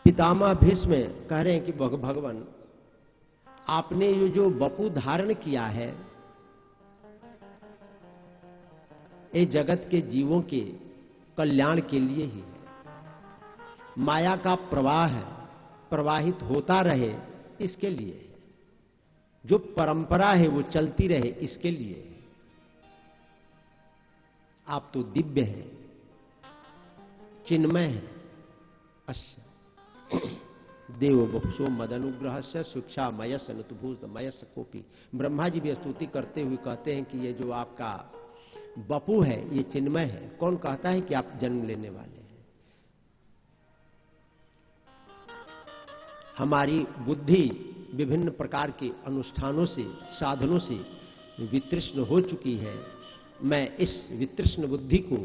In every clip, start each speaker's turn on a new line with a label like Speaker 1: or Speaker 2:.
Speaker 1: पितामह भीष्म कह रहे हैं कि भगवान, आपने ये जो वपु धारण किया है, ये जगत के जीवों के कल्याण के लिए ही है। माया का प्रवाह है, प्रवाहित होता रहे, इसके लिए है। जो परंपरा है वो चलती रहे, इसके लिए है। आप तो दिव्य हैं, चिन्मय हैं। अच्छा, देव बपुसो मदनुग्रह से शिक्षा मयस नतुभूत मयस कोपी। ब्रह्मा जी भी स्तुति करते हुए कहते हैं कि ये जो आपका बपू है ये चिन्मय है। कौन कहता है कि आप जन्म लेने वाले हैं? हमारी बुद्धि विभिन्न प्रकार के अनुष्ठानों से, साधनों से वितृष्ण हो चुकी है। मैं इस वितृष्ण बुद्धि को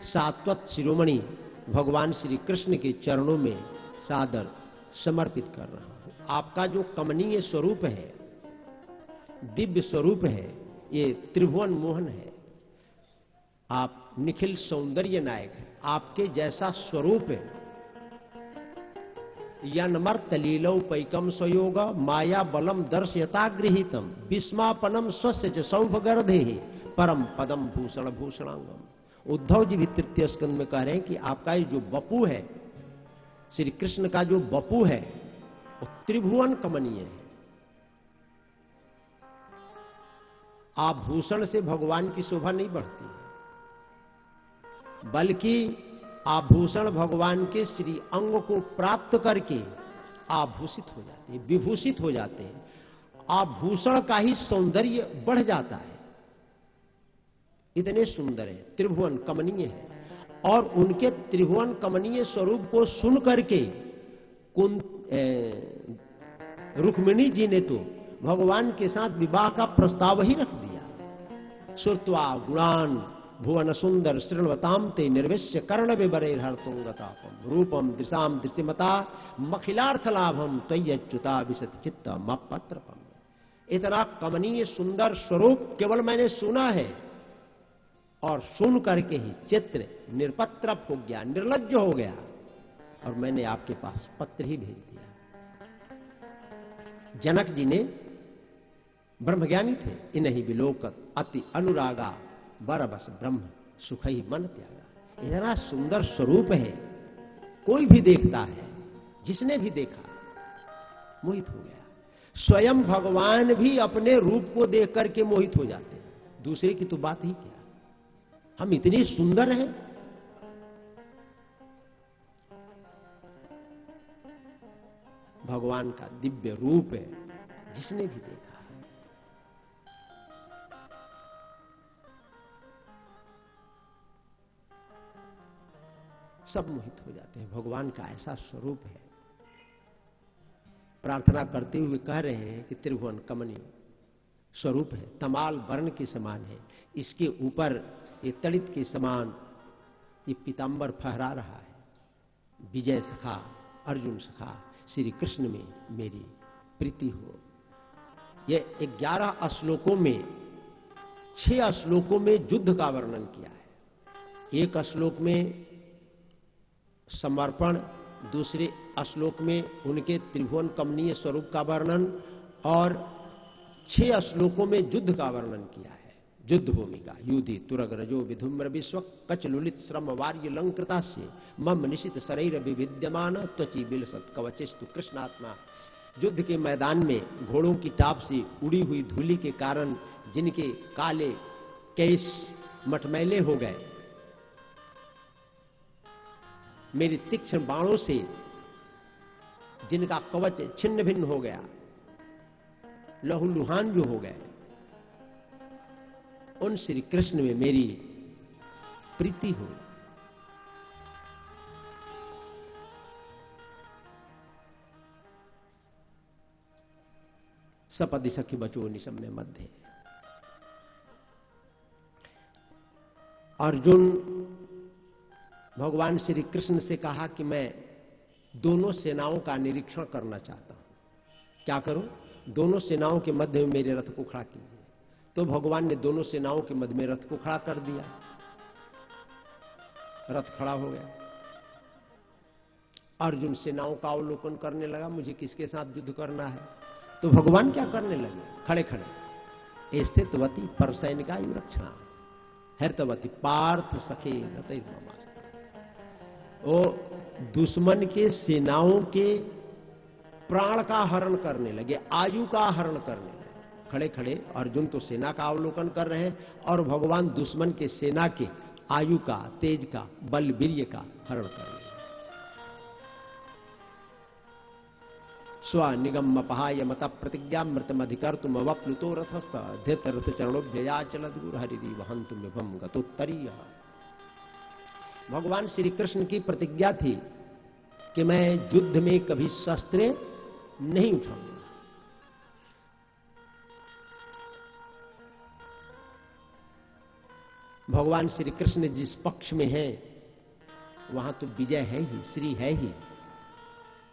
Speaker 1: सात्वत शिरोमणि भगवान श्री कृष्ण के चरणों में सादर समर्पित कर रहा हूं। आपका जो कमनीय स्वरूप है, दिव्य स्वरूप है, ये त्रिभुवन मोहन है। आप निखिल सौंदर्य नायक हैं। आपके जैसा स्वरूप है। यन्मर्त लीलौ पैकम स्वयोग माया बलम दर्शयता गृहीतम विस्मापनम स्वस्य च सौभगर्धे परम पदम भूषण भूषणांगम। उद्धव जी भी तृतीय स्कंद में कह रहे हैं कि आपका ये जो बपू है, श्री कृष्ण का जो बपू है, वो त्रिभुवन कमनीय है। आभूषण से भगवान की शोभा नहीं बढ़ती है, बल्कि आभूषण भगवान के श्री अंग को प्राप्त करके आभूषित हो जाते हैं, विभूषित हो जाते हैं। आभूषण का ही सौंदर्य बढ़ जाता है। इतने सुंदर है, त्रिभुवन कमनीय है। और उनके त्रिभुवन कमनीय स्वरूप को सुन करके रुक्मिणी जी ने तो भगवान के साथ विवाह का प्रस्ताव ही रख दिया। श्रुत्वा गुणान भुवन सुंदर श्रृणवताम ते निर्विश्य कर्ण विबरेर्हर्तुंगतापम रूपम दृशाम दृश्यमता मखिलार्थ लाभम त्वय्यच्युता विशत चित्त मपत्रपम। इतना कमनीय सुंदर स्वरूप केवल मैंने सुना है, और सुन करके ही चित्र निरपत्रप हो गया, निर्लज्ज हो गया, और मैंने आपके पास पत्र ही भेज दिया। जनक जी ने, ब्रह्मज्ञानी थे, इन्हीं विलोकत अति अनुरागा बरबस ब्रह्म सुख ही मन त्यागा। इतना सुंदर स्वरूप है, कोई भी देखता है, जिसने भी देखा मोहित हो गया। स्वयं भगवान भी अपने रूप को देख करके मोहित हो जाते हैं, दूसरे की तो बात ही क्या। हम इतने सुंदर हैं। भगवान का दिव्य रूप है, जिसने भी देखा सब मोहित हो जाते हैं। भगवान का ऐसा स्वरूप है। प्रार्थना करते हुए कह रहे हैं कि त्रिभुवन कमनीय स्वरूप है, तमाल वर्ण के समान है। इसके ऊपर ये तड़ित के समान ये पीतांबर फहरा रहा है। विजय सखा अर्जुन सखा श्री कृष्ण में मेरी प्रीति हो। ये 11 श्लोकों में 6 श्लोकों में युद्ध का वर्णन किया है। एक श्लोक में समर्पण, दूसरे श्लोक में उनके त्रिभुवन कमनीय स्वरूप का वर्णन, और 6 श्लोकों में युद्ध का वर्णन किया है। युद्ध भूमिका युद्धि तुरग रजो विधुम्र विश्व कच लुलित श्रम वार्य लंकृता से मम निशित शरीर विविद्यमान त्वची बिलसत कवचिस्तु कृष्णात्मा। युद्ध के मैदान में घोड़ों की टाप से उड़ी हुई धूलि के कारण जिनके काले केश मटमैले हो गए, मेरी तीक्ष्ण बाणों से जिनका कवच छिन्न भिन्न हो गया, लहूलुहान जो हो गए, उन श्री कृष्ण में मेरी प्रीति हो। सपदि सखी बचो निशम्य मध्य। अर्जुन भगवान श्री कृष्ण से कहा कि मैं दोनों सेनाओं का निरीक्षण करना चाहता हूं। क्या करूं? दोनों सेनाओं के मध्य में मेरे रथ को खड़ा कीजिए। तो भगवान ने दोनों सेनाओं के मध्य में रथ को खड़ा कर दिया। रथ खड़ा हो गया। अर्जुन सेनाओं का अवलोकन करने लगा, मुझे किसके साथ युद्ध करना है। तो भगवान क्या करने लगे, खड़े खड़े स्थितवती परसैनिका रक्षणा हृतवती पार्थ सखे रतै वो दुश्मन के सेनाओं के प्राण का हरण करने लगे, आयु का हरण करने लगे। खड़े खड़े अर्जुन तो सेना का अवलोकन कर रहे हैं और भगवान दुश्मन के सेना के आयु का, तेज का, बल वीर्य का हरण कर रहे हैं। स्व निगम अपहाय मत प्रतिज्ञा मृतमधिकर तुम अवप्लुतो रथस्थ धृत रथ चरणोभ्यया चलद गुरु हरि वहंतु विभम गतोत्तरीय। भगवान श्री कृष्ण की प्रतिज्ञा थी कि मैं युद्ध में कभी शस्त्र नहीं उठाऊंगा। भगवान श्री कृष्ण जिस पक्ष में हैं वहां तो विजय है ही, श्री है ही।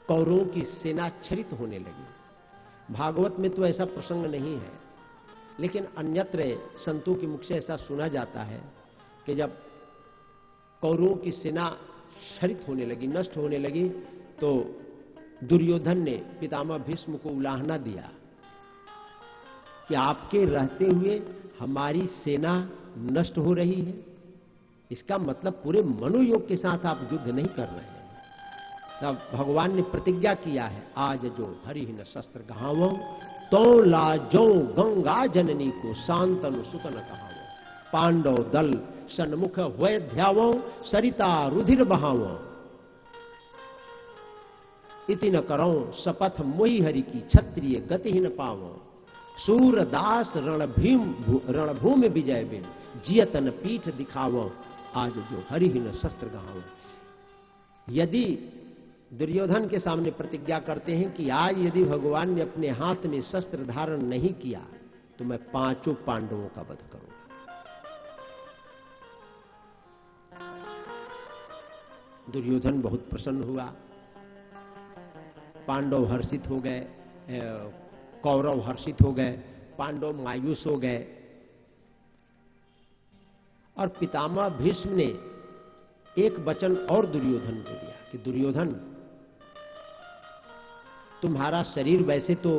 Speaker 1: कौरवों की सेना छरित होने लगी। भागवत में तो ऐसा प्रसंग नहीं है, लेकिन अन्यत्र संतों के मुख से ऐसा सुना जाता है कि जब कौरवों की सेना छरित होने लगी, नष्ट होने लगी, तो दुर्योधन ने पितामह भीष्म को उलाहना दिया कि आपके रहते हुए हमारी सेना नष्ट हो रही है, इसका मतलब पूरे मनोयोग के साथ आप युद्ध नहीं कर रहे हैं। तब भगवान ने प्रतिज्ञा किया है, आज जो हरिहीन शस्त्र घावो तो लाजो गंगा जननी को शांतनु सुतन कहावो, पांडव दल सन्मुख हुए ध्यावो सरिता रुधिर बहावो, इति न करो शपथ मोहि हरि की क्षत्रिय गति न पावो, सूरदास रणभूमि विजय बिन जियतन पीठ दिखावो, आज जो हरिहीन शस्त्र गावो। यदि दुर्योधन के सामने प्रतिज्ञा करते हैं कि आज यदि भगवान ने अपने हाथ में शस्त्र धारण नहीं किया तो मैं 5 पांडवों का वध करूंगा। दुर्योधन बहुत प्रसन्न हुआ, पांडव हर्षित हो गए, कौरव हर्षित हो गए, पांडव मायूस हो गए। और पितामह भीष्म ने एक वचन और दुर्योधन को दिया कि दुर्योधन, तुम्हारा शरीर वैसे तो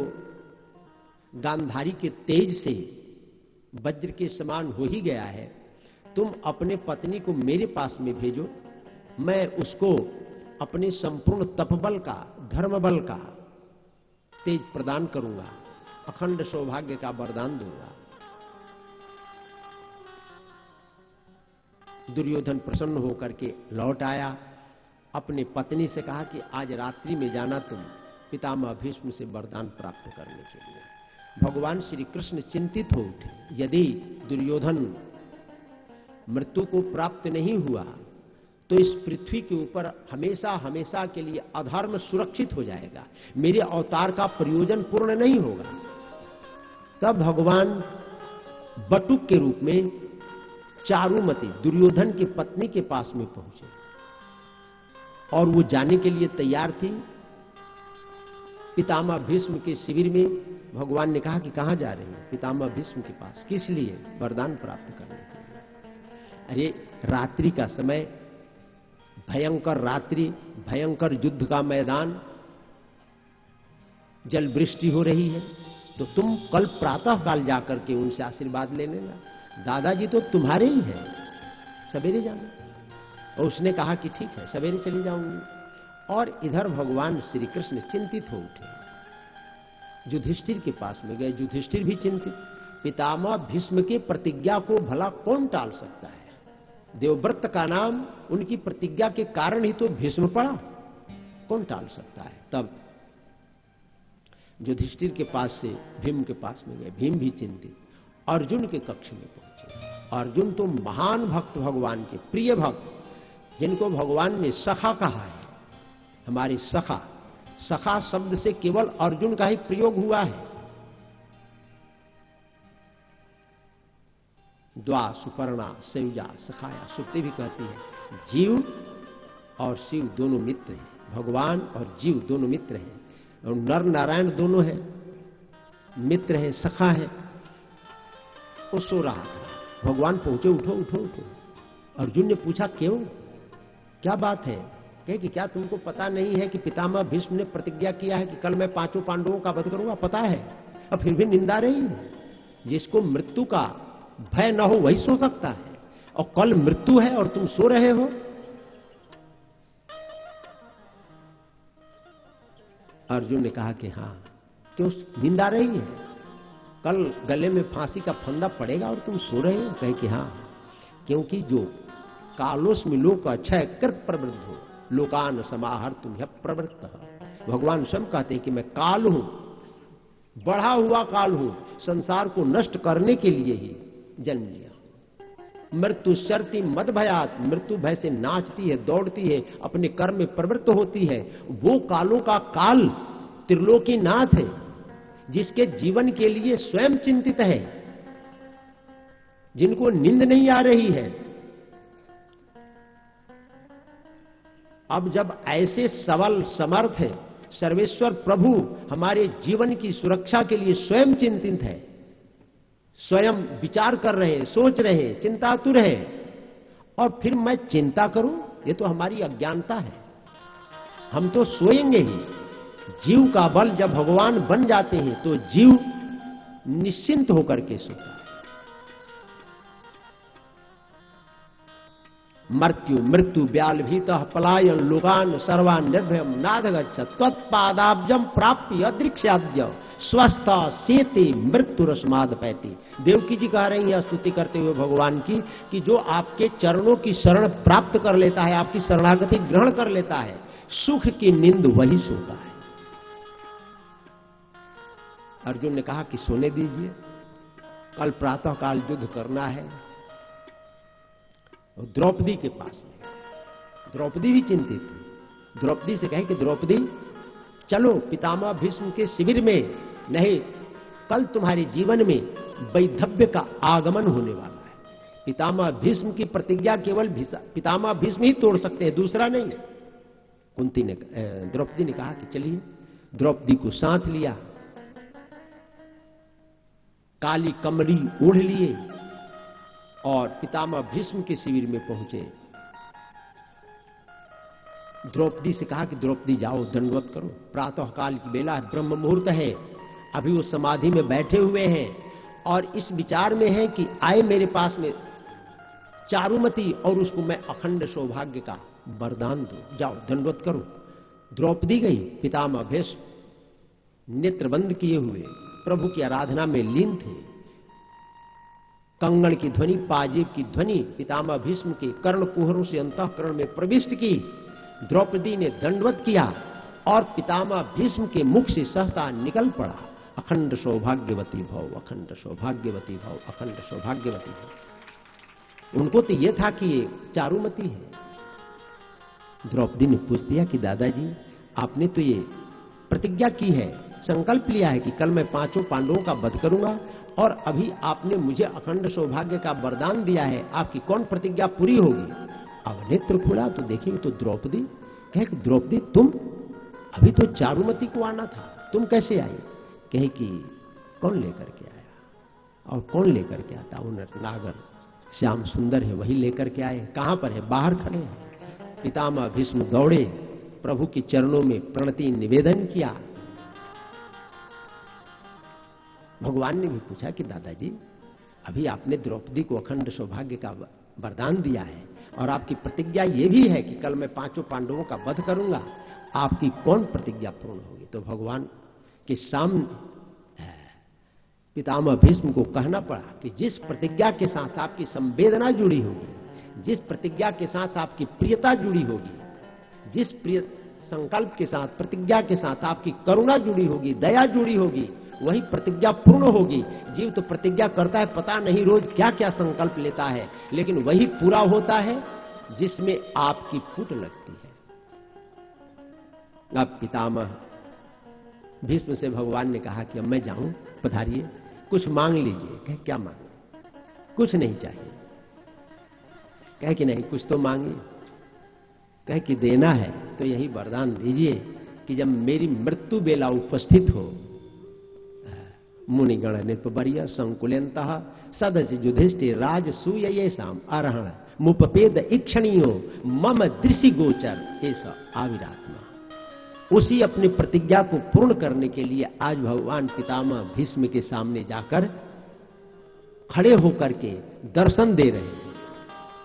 Speaker 1: गांधारी के तेज से वज्र के समान हो ही गया है, तुम अपने पत्नी को मेरे पास में भेजो, मैं उसको अपने संपूर्ण तपबल का, धर्मबल का तेज प्रदान करूंगा, अखंड सौभाग्य का वरदान दूंगा। दुर्योधन प्रसन्न होकर के लौट आया, अपने पत्नी से कहा कि आज रात्रि में जाना तुम पितामह भीष्म से वरदान प्राप्त करने के लिए। भगवान श्री कृष्ण चिंतित हो उठे, यदि दुर्योधन मृत्यु को प्राप्त नहीं हुआ तो इस पृथ्वी के ऊपर हमेशा हमेशा के लिए अधर्म सुरक्षित हो जाएगा, मेरे अवतार का प्रयोजन पूर्ण नहीं होगा। तब भगवान बटुक के रूप में चारुमती दुर्योधन की पत्नी के पास में पहुंचे और वो जाने के लिए तैयार थी। पितामह भीष्म के शिविर में भगवान ने कहा कि कहां जा रहे हैं? पितामह भीष्म के पास। किस लिए? वरदान प्राप्त करने के लिए। अरे रात्रि का समय, भयंकर रात्रि, भयंकर युद्ध का मैदान, जल वृष्टि हो रही है, तो तुम कल प्रातः काल जाकर के उनसे आशीर्वाद ले लेना, दादाजी तो तुम्हारे ही हैं, सवेरे जाना। और उसने कहा कि ठीक है, सवेरे चली जाऊंगी। और इधर भगवान श्री कृष्ण चिंतित हो उठे, युधिष्ठिर के पास में गए। युधिष्ठिर भी चिंतित, पितामह भीष्म की प्रतिज्ञा को भला कौन टाल सकता है? देवव्रत का नाम, उनकी प्रतिज्ञा के कारण ही तो भीष्म पड़ा, कौन टाल सकता है? तब युधिष्ठिर के पास से भीम के पास में गए। भीम भी चिंतित, अर्जुन के कक्ष में पहुंचे। अर्जुन तो महान भक्त, भगवान के प्रिय भक्त, जिनको भगवान ने सखा कहा है, हमारे सखा। सखा शब्द से केवल अर्जुन का ही प्रयोग हुआ है। द्वा सुपर्णा सयुजा सखाया, श्रुति भी कहती है जीव और शिव दोनों मित्र हैं, भगवान और जीव दोनों मित्र हैं, और नर नारायण दोनों हैं, मित्र हैं, सखा है। वो सो रहा था, भगवान पहुंचे, उठो उठो उठो। अर्जुन ने पूछा क्यों, क्या बात है? कहे कि क्या तुमको पता नहीं है कि पितामह भीष्म ने प्रतिज्ञा किया है कि कल मैं 5 पांडवों का वध करूंगा? पता है, और फिर भी निंदा रही है। जिसको मृत्यु का भय न हो वही सो सकता है, और कल मृत्यु है और तुम सो रहे हो। अर्जुन ने कहा कि हां, क्यों निंदा रही है? कल गले में फांसी का फंदा पड़ेगा और तुम सो रहे हो? कहे कि हां, क्योंकि जो कालोस्मि लोक अक्षय कृत प्रवृद्ध हो लोकान समाहर तुम प्रवृत्त। भगवान स्वयं कहते हैं कि मैं काल हूं, बढ़ा हुआ काल हूं, संसार को नष्ट करने के लिए ही जन्म लिया। मृत्यु शर्ती मद भयात, मृत्यु भय से नाचती है, दौड़ती है, अपने कर्म में प्रवृत्त होती है। वो कालों का काल त्रिलोकीनाथ है, जिसके जीवन के लिए स्वयं चिंतित है, जिनको नींद नहीं आ रही है। अब जब ऐसे सबल समर्थ है सर्वेश्वर प्रभु हमारे जीवन की सुरक्षा के लिए स्वयं चिंतित है, स्वयं विचार कर रहे हैं, सोच रहे हैं, चिंतातुर हैं, और फिर मैं चिंता करूं? ये तो हमारी अज्ञानता है। हम तो सोएंगे ही। जीव का बल जब भगवान बन जाते हैं तो जीव निश्चिंत होकर के सोता है। मृत्यु मृत्यु व्याल भीत पलायन लोकान सर्वान निर्भयम नादगच्छ त्वत्पादाब्जम प्राप्य अदृक्ष्याद्य स्वस्थ सेते मृत्यु रस्माद पैती। देवकी जी कह रही हैं स्तुति करते हुए भगवान की कि जो आपके चरणों की शरण प्राप्त कर लेता है, आपकी शरणागति ग्रहण कर लेता है, सुख की नींद वही सोता है। अर्जुन ने कहा कि सोने दीजिए, कल प्रातः काल युद्ध करना है। द्रौपदी के पास में, द्रौपदी भी चिंतित थी। द्रौपदी से कहे कि द्रौपदी चलो पितामह भीष्म के शिविर में, नहीं कल तुम्हारे जीवन में वैधव्य का आगमन होने वाला है। पितामह भीष्म की प्रतिज्ञा केवल पितामह भीष्म ही तोड़ सकते हैं, दूसरा नहीं। कुंती ने, द्रौपदी ने कहा कि चलिए। द्रौपदी को साथ लिया, काली कमरी ओढ़ लिए और पितामह भीष्म के शिविर में पहुंचे। द्रौपदी से कहा कि द्रौपदी जाओ, दंडवत करो, प्रातः काल की बेला है, ब्रह्म मुहूर्त है। अभी वो समाधि में बैठे हुए हैं और इस विचार में है कि आए मेरे पास में चारुमती और उसको मैं अखंड सौभाग्य का वरदान दूं, जाओ दंडवत करो। द्रौपदी गई, पितामह भीष्म नेत्र बंद किए हुए प्रभु की आराधना में लीन थे। कंगन की ध्वनि, पाजेब की ध्वनि पितामह भीष्म के कर्णकुहरों से अंतःकरण में प्रविष्ट की। द्रौपदी ने दंडवत किया और पितामह भीष्म के मुख से सहसा निकल पड़ा, अखंड सौभाग्यवती भव, अखंड सौभाग्यवती भव, अखंड सौभाग्यवती भव। उनको तो यह था कि ये चारुमती है। द्रौपदी ने पूछ दिया कि दादाजी आपने तो ये प्रतिज्ञा की है, संकल्प लिया है कि कल मैं 5 पांडवों का वध करूंगा, और अभी आपने मुझे अखंड सौभाग्य का वरदान दिया है, आपकी कौन प्रतिज्ञा पूरी होगी? अब नेत्र खुला तो देखिए तो द्रौपदी। कहे कि द्रौपदी तुम, अभी तो चारुमती को आना था, तुम कैसे आई? कहे कि कौन लेकर के आया? और कौन लेकर के आता? वो नागर श्याम सुंदर है, वही लेकर के आए। कहां पर है? बाहर खड़े हैं। पितामह भीष्म दौड़े, प्रभु के चरणों में प्रणति निवेदन किया। भगवान ने भी पूछा कि दादाजी अभी आपने द्रौपदी को अखंड सौभाग्य का वरदान दिया है और आपकी प्रतिज्ञा यह भी है कि कल मैं 5 पांडवों का वध करूंगा, आपकी कौन प्रतिज्ञा पूर्ण होगी? तो भगवान के सामने पितामह भीष्म को कहना पड़ा कि जिस प्रतिज्ञा के साथ आपकी संवेदना जुड़ी होगी, जिस प्रतिज्ञा के साथ आपकी प्रियता जुड़ी होगी, जिस प्रिय संकल्प के साथ, प्रतिज्ञा के साथ आपकी करुणा जुड़ी होगी, दया जुड़ी होगी, वही प्रतिज्ञा पूर्ण होगी। जीव तो प्रतिज्ञा करता है, पता नहीं रोज क्या क्या संकल्प लेता है, लेकिन वही पूरा होता है जिसमें आपकी फूट लगती है। अब पितामह भीष्म से भगवान ने कहा कि अब मैं जाऊं, पधारिए, कुछ मांग लीजिए। कहे क्या मांगे? कुछ नहीं चाहिए। कहे कि नहीं कुछ तो मांगिए। कहे कि देना है तो यही वरदान दीजिए कि जब मेरी मृत्यु बेला उपस्थित हो, मुनिगण नृपवर्य संकुलयन्तः सदसि युधिष्ठिर राजसूय येषाम अरहण मुपपेद इक्षणीयो मम दृषि गोचर ऐसा आविरात्मा। उसी अपनी प्रतिज्ञा को पूर्ण करने के लिए आज भगवान पितामह भीष्म के सामने जाकर खड़े होकर के दर्शन दे रहे हैं।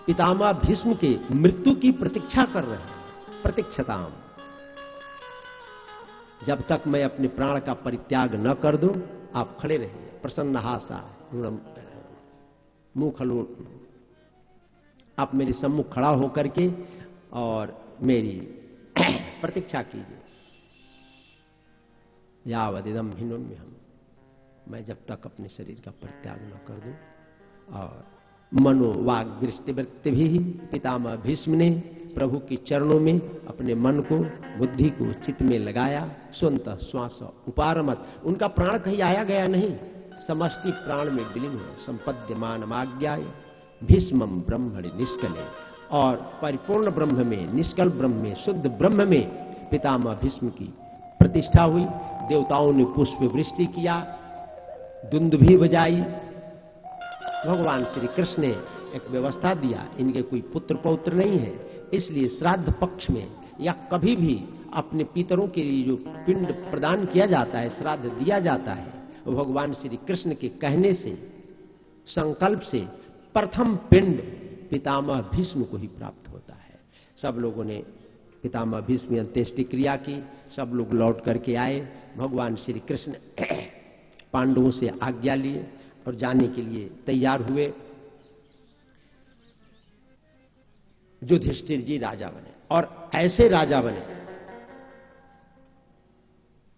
Speaker 1: पितामह भीष्म के मृत्यु की प्रतीक्षा कर रहे हैं। प्रतीक्षताम, जब तक मैं अपने प्राण का परित्याग न कर दूं आप खड़े रहिए। प्रसन्न हासा मुंह खलो, आप मेरे सम्मुख खड़ा होकर के और मेरी प्रतीक्षा कीजिए। यावदिदम हिनोम्यहम, मैं जब तक अपने शरीर का परित्याग न कर दूं। और मनो वाग दृष्टि वृत्ति भी पितामह भीष्म ने प्रभु के चरणों में अपने मन को बुद्धि को चित्त में लगाया। स्वंत श्वास उपारमत, उनका प्राण कहीं आया गया नहीं, समष्टि प्राण में विलीन हुआ। संपद्यमान माज्ञाय भीष्मम ब्रह्मणि निष्कले, और परिपूर्ण ब्रह्म में, निष्कल ब्रह्म में, शुद्ध ब्रह्म में पितामह भीष्म की प्रतिष्ठा हुई। देवताओं ने पुष्प वृष्टि किया, दुंदुभी बजाई। भगवान श्री कृष्ण ने एक व्यवस्था दिया, इनके कोई पुत्र पौत्र नहीं है, इसलिए श्राद्ध पक्ष में या कभी भी अपने पितरों के लिए जो पिंड प्रदान किया जाता है, श्राद्ध दिया जाता है, वो भगवान श्री कृष्ण के कहने से, संकल्प से प्रथम पिंड पितामह भीष्म को ही प्राप्त होता है। सब लोगों ने पितामह भीष्म की अंत्येष्टि क्रिया की, सब लोग लौट करके आए। भगवान श्री कृष्ण पांडवों से आज्ञा लिए और जाने के लिए तैयार हुए। युधिष्ठिर जी राजा बने, और ऐसे राजा बने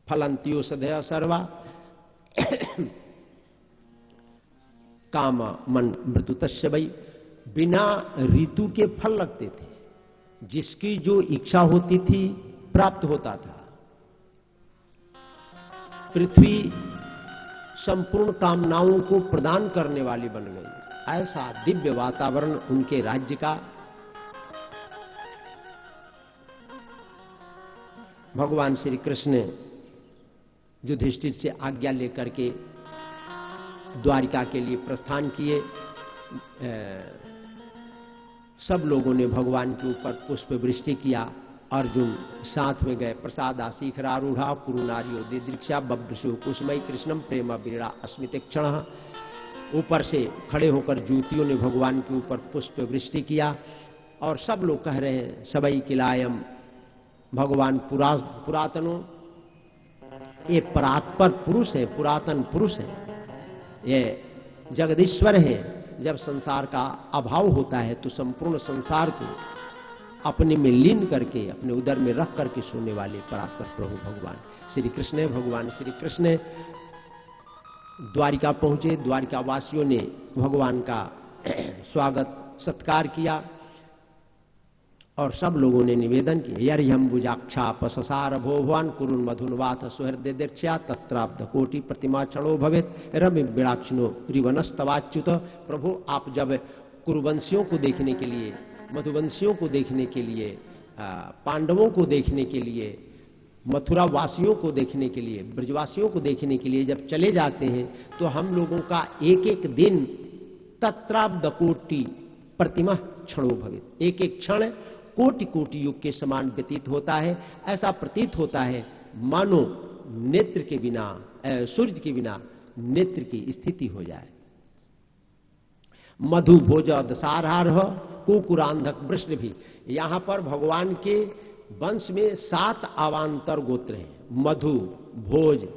Speaker 1: फलंत्यो सदय सर्वा काम मन मृत्युतस्य वै, बिना ऋतु के फल लगते थे, जिसकी जो इच्छा होती थी प्राप्त होता था। पृथ्वी संपूर्ण कामनाओं को प्रदान करने वाली बन गई। ऐसा दिव्य वातावरण उनके राज्य का। भगवान श्री कृष्ण युधिष्ठिर से आज्ञा लेकर के द्वारिका के लिए प्रस्थान किए। सब लोगों ने भगवान के ऊपर पुष्प वृष्टि किया। अर्जुन साथ में गए। प्रसाद शिखरारूढ़ा कुरुनारियो दिदृक्षा बभ्रशो कुसुमई कृष्णम प्रेम बीड़ा अस्मित क्षण। ऊपर से खड़े होकर ज्योतियों ने भगवान के ऊपर पुष्प वृष्टि किया, और सब लोग कह रहे हैं सबई किलायम, भगवान पुरातनो, ये परात्पर पुरुष है, पुरातन पुरुष है, ये जगदीश्वर है। जब संसार का अभाव होता है तो संपूर्ण संसार को अपने में लीन करके, अपने उदर में रख करके सोने वाले परात्पर प्रभु भगवान श्री कृष्ण है। भगवान श्री कृष्ण द्वारिका पहुंचे। द्वारिका वासियों ने भगवान का स्वागत सत्कार किया, और सब लोगों ने निवेदन किया, यर्यम्बुजाक्षा पससार भोभवान कुरुन मधुनवाथ सुहृदय दीक्षा तत्राब्ध कोटि प्रतिमा क्षणो भवेत रमि विड़ाक्षिणो रिवनस्तवाच्युत। प्रभु, आप जब कुरुवंशियों को देखने के लिए, मधुवंशियों को देखने के लिए, पांडवों को देखने के लिए, मथुरा वासियों को देखने के लिए, ब्रजवासियों को देखने के लिए जब चले जाते हैं, तो हम लोगों का एक एक दिन तत्राब्ध कोटि प्रतिमा क्षणो भवेत, एक एक क्षण कोटि कोटि युग के समान व्यतीत होता है। ऐसा प्रतीत होता है मानो नेत्र के बिना, सूर्य के बिना नेत्र की स्थिति हो जाए। मधु भोज दशारहार कुकुरांधक वृष्ण भी। यहां पर भगवान के वंश में 7 अवान्तर गोत्र हैं। मधु, भोज,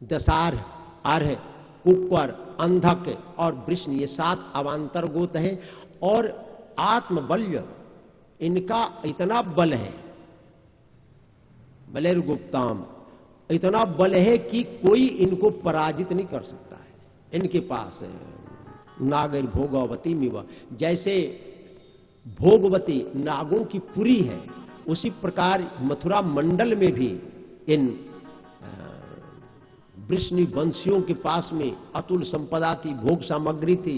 Speaker 1: दशार, अर्ह, कुकर, अंधक और वृष्ण, ये 7 अवान्तर गोत्र हैं। और आत्मबल्य, इनका इतना बल है, बलेर गुप्ताम, इतना बल है कि कोई इनको पराजित नहीं कर सकता है। इनके पास नागर भोगवती मिव, जैसे भोगवती नागों की पुरी है, उसी प्रकार मथुरा मंडल में भी इन वृष्णि वंशियों के पास में अतुल संपदा थी, भोग सामग्री थी।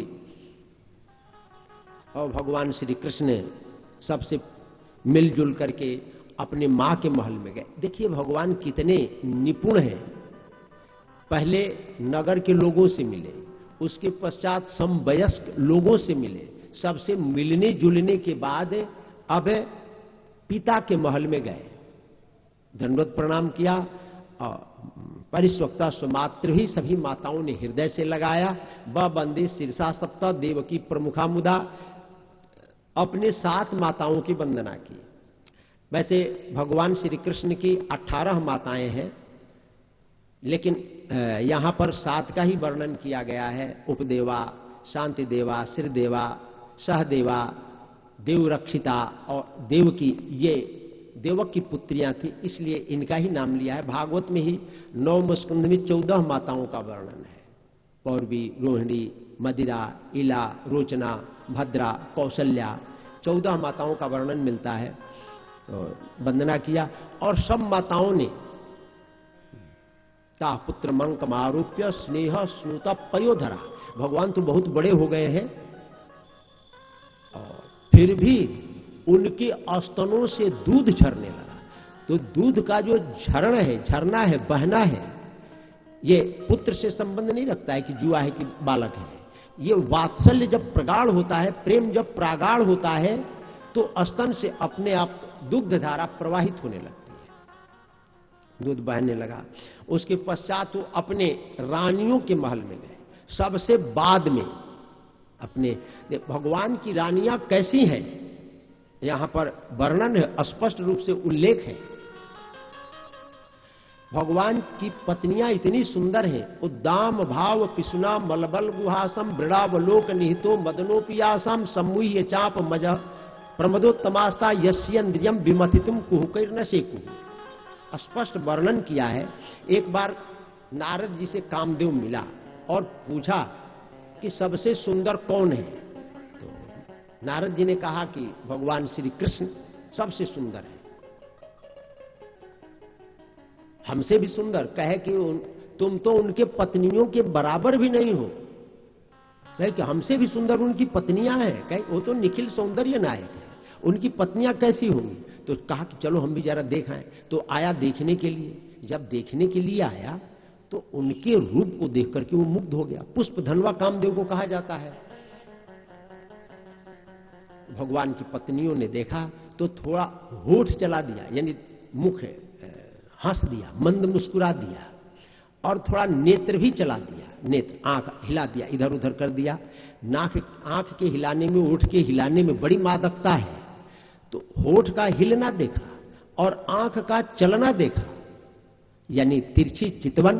Speaker 1: और भगवान श्री कृष्ण सबसे मिलजुल करके अपने मां के महल में गए। देखिए भगवान कितने निपुण हैं। पहले नगर के लोगों से मिले, उसके पश्चात समवयस्क लोगों से मिले, सबसे मिलने जुलने के बाद अब पिता के महल में गए, दंडवत प्रणाम किया और परिस्वक्ता सुमात्र ही सभी माताओं ने हृदय से लगाया। ब बंदे सिरसा सप्ता देवकी प्रमुखा मुदा, अपने 7 माताओं की वंदना की। वैसे भगवान श्री कृष्ण की 18 माताएं हैं, लेकिन यहां पर 7 का ही वर्णन किया गया है। उपदेवा, शांति देवा, श्रीदेवा, सहदेवा, देवरक्षिता और देवकी, ये देवक की पुत्रियां थी, इसलिए इनका ही नाम लिया है। भागवत में ही 9वें स्कंध में 14 माताओं का वर्णन है। पौरवी, रोहिणी, मदिरा, इला, रोचना, भद्रा, कौशल्या, 14 माताओं का वर्णन मिलता है। तो वंदना किया और सब माताओं ने ता पुत्र मंकम आरोप्य स्नेह स्नुता पयोधरा, भगवान तो बहुत बड़े हो गए हैं और फिर भी उनके स्तनों से दूध झरने लगा। तो दूध का जो झरण है, झरना है, बहना है, ये पुत्र से संबंध नहीं रखता है कि जुआ है कि बालक है। ये वात्सल्य जब प्रगाढ़ होता है, प्रेम जब प्रागाढ़ होता है, तो स्तन से अपने आप दुग्ध धारा प्रवाहित होने लगती है, दूध बहने लगा। उसके पश्चात वो अपने रानियों के महल में गए, सबसे बाद में अपने। भगवान की रानियां कैसी हैं यहां पर वर्णन है, स्पष्ट रूप से उल्लेख है। भगवान की पत्नियां इतनी सुंदर हैं, उद्दाम भाव पिसुना मलबल गुहासम वृणावलोक निहितो मदनोपियासम सम्मुह्य चाप मज प्रमदोत्तमास्ता यस्यन्द्रियम विमथितुम कुहुकैर न सेकुहु। स्पष्ट वर्णन किया है। एक बार नारद जी से कामदेव मिला और पूछा कि सबसे सुंदर कौन है। तो नारद जी ने कहा कि भगवान श्री कृष्ण सबसे सुंदर है। हमसे भी सुंदर, कहे कि तुम तो उनके पत्नियों के बराबर भी नहीं हो। कहे कि हमसे भी सुंदर उनकी पत्नियां हैं। कहे वो तो निखिल सौंदर्य नायक है, उनकी पत्नियां कैसी होंगी। तो कहा कि चलो हम भी जरा देखाएं। तो आया देखने के लिए। जब देखने के लिए आया तो उनके रूप को देख करके वो मुग्ध हो गया। पुष्प धनवा कामदेव को कहा जाता है। भगवान की पत्नियों ने देखा तो थोड़ा होठ चला दिया, यानी मुख हंस दिया, मंद मुस्कुरा दिया, और थोड़ा नेत्र भी चला दिया, नेत्र आंख हिला दिया, इधर उधर कर दिया। आंख के हिलाने में, ओठ के हिलाने में बड़ी मादकता है। तो होठ का हिलना देखा और आंख का चलना देखा, यानी तिरछी चितवन